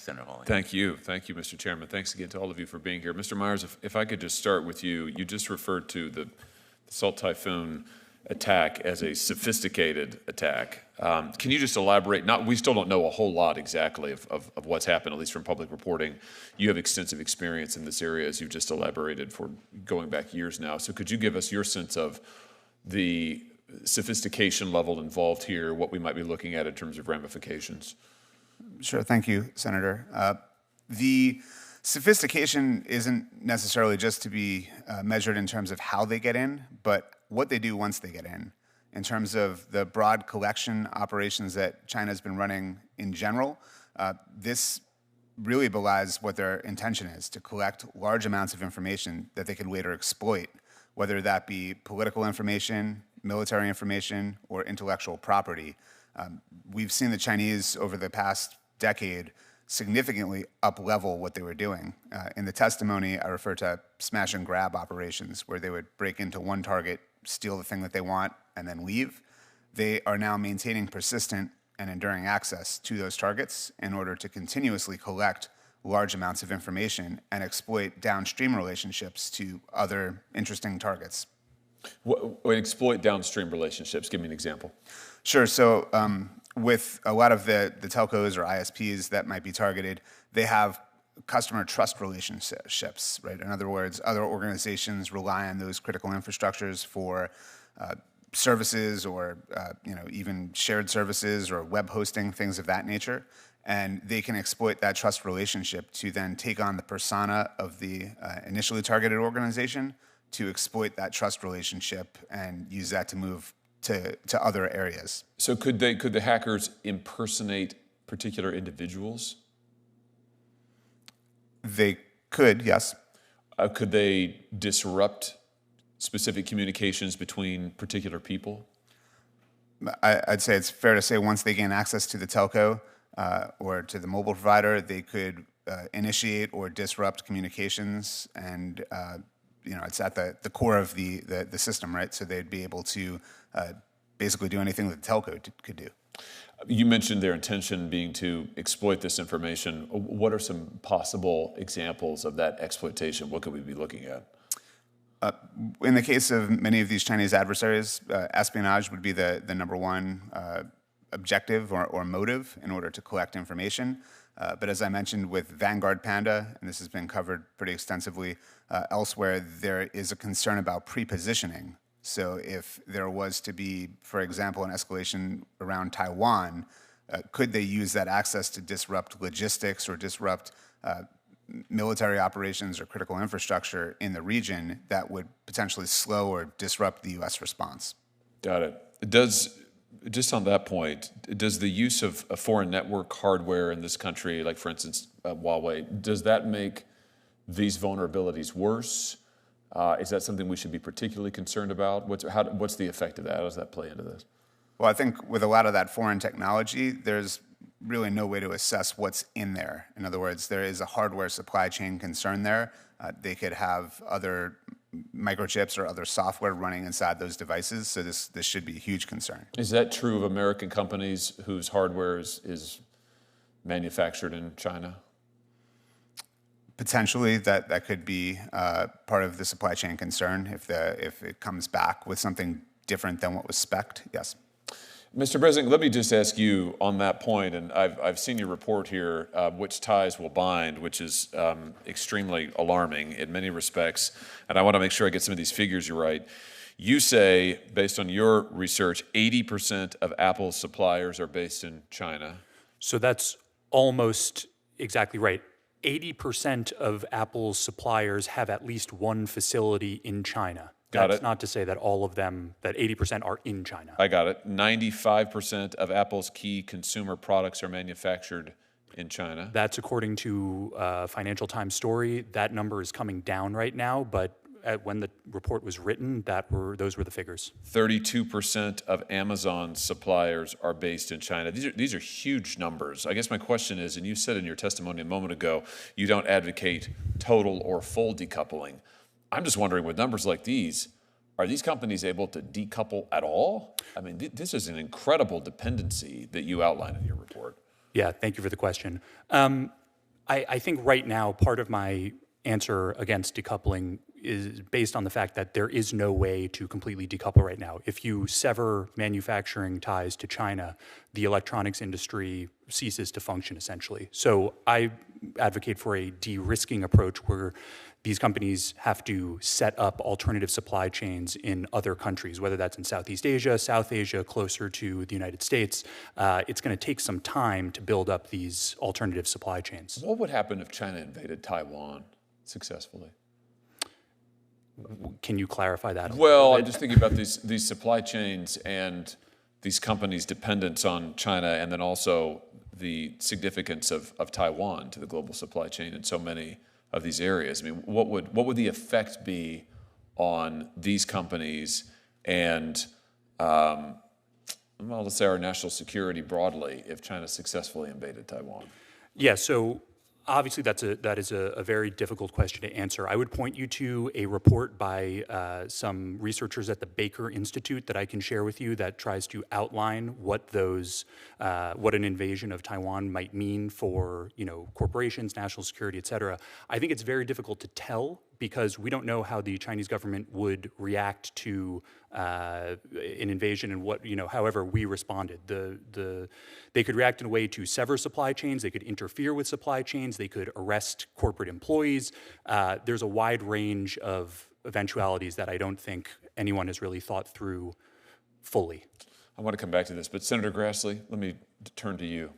Senator Hawley. Thank you, Mr. Chairman. Thanks again to all of you for being here. Mr. Myers, if I could just start with you. You just referred to the Salt Typhoon attack as a sophisticated attack. Can you just elaborate? We still don't know a whole lot exactly of what's happened, at least from public reporting. You have extensive experience in this area, as you've just elaborated, for going back years now. So could you give us your sense of the sophistication level involved here, what we might be looking at in terms of ramifications? Sure. Thank you, Senator. The sophistication isn't necessarily just to be measured in terms of how they get in, but what they do once they get in terms of the broad collection operations that China's been running in general. This really belies what their intention is, to collect large amounts of information that they can later exploit, whether that be political information, military information, or intellectual property. We've seen the Chinese over the past decade significantly up-level what they were doing. In the testimony, I refer to smash and grab operations, where they would break into one target, steal the thing that they want, and then leave. They are now maintaining persistent and enduring access to those targets in order to continuously collect large amounts of information and exploit downstream relationships to other interesting targets. Exploit downstream relationships. Give me an example. Sure. So with a lot of the telcos or ISPs that might be targeted, they have customer trust relationships, right? In other words, other organizations rely on those critical infrastructures for services or even shared services or web hosting, things of that nature. And they can exploit that trust relationship to then take on the persona of the initially targeted organization, to exploit that trust relationship and use that to move to other areas. So could the hackers impersonate particular individuals? They could, yes. Could they disrupt specific communications between particular people? I'd say it's fair to say once they gain access to the telco or to the mobile provider, they could initiate or disrupt communications, and it's at the core of the system, right? So they'd be able to basically do anything that the telco could do. You mentioned their intention being to exploit this information. What are some possible examples of that exploitation? What could we be looking at? In the case of many of these Chinese adversaries, espionage would be the number one objective or motive in order to collect information. But as I mentioned with Vanguard Panda, and this has been covered pretty extensively elsewhere, there is a concern about pre-positioning. So if there was to be, for example, an escalation around Taiwan, could they use that access to disrupt logistics or disrupt military operations or critical infrastructure in the region that would potentially slow or disrupt the U.S. response? Got it. Just on that point, does the use of a foreign network hardware in this country, like for instance Huawei, does that make these vulnerabilities worse? Is that something we should be particularly concerned about? What's the effect of that? How does that play into this? Well, I think with a lot of that foreign technology, there's really no way to assess what's in there. In other words, there is a hardware supply chain concern there. They could have other microchips or other software running inside those devices, so this should be a huge concern. Is that true of American companies whose hardware is manufactured in China? Potentially, that could be part of the supply chain concern if it comes back with something different than what was spec'd. Yes. Mr. President, let me just ask you on that point, and I've seen your report here, Which Ties Will Bind, which is extremely alarming in many respects, and I want to make sure I get some of these figures right. You say, based on your research, 80% of Apple's suppliers are based in China. So that's almost exactly right. 80% of Apple's suppliers have at least one facility in China. That's not to say that all of them, that 80% are in China. I got it. 95% of Apple's key consumer products are manufactured in China. That's according to Financial Times story. That number is coming down right now, but when the report was written, those were the figures. 32% of Amazon's suppliers are based in China. These are huge numbers. I guess my question is, and you said in your testimony a moment ago, you don't advocate total or full decoupling. I'm just wondering, with numbers like these, are these companies able to decouple at all? I mean, this is an incredible dependency that you outline in your report. Yeah, thank you for the question. I think right now part of my answer against decoupling is based on the fact that there is no way to completely decouple right now. If you sever manufacturing ties to China, the electronics industry ceases to function essentially. So I advocate for a de-risking approach where these companies have to set up alternative supply chains in other countries, whether that's in Southeast Asia, South Asia, closer to the United States. It's going to take some time to build up these alternative supply chains. What would happen if China invaded Taiwan successfully? Can you clarify that? Well, I'm just thinking about these supply chains and these companies' dependence on China, and then also the significance of Taiwan to the global supply chain in so many of these areas. I mean, what would the effect be on these companies and, well, let's say our national security broadly if China successfully invaded Taiwan? Yeah, so obviously that is a very difficult question to answer. I would point you to a report by some researchers at the Baker Institute that I can share with you that tries to outline what an invasion of Taiwan might mean for corporations, national security, et cetera. I think it's very difficult to tell because we don't know how the Chinese government would react to an invasion and however we responded. They could react in a way to sever supply chains, they could interfere with supply chains, they could arrest corporate employees. There's a wide range of eventualities that I don't think anyone has really thought through fully. I want to come back to this, but Senator Grassley, let me turn to you.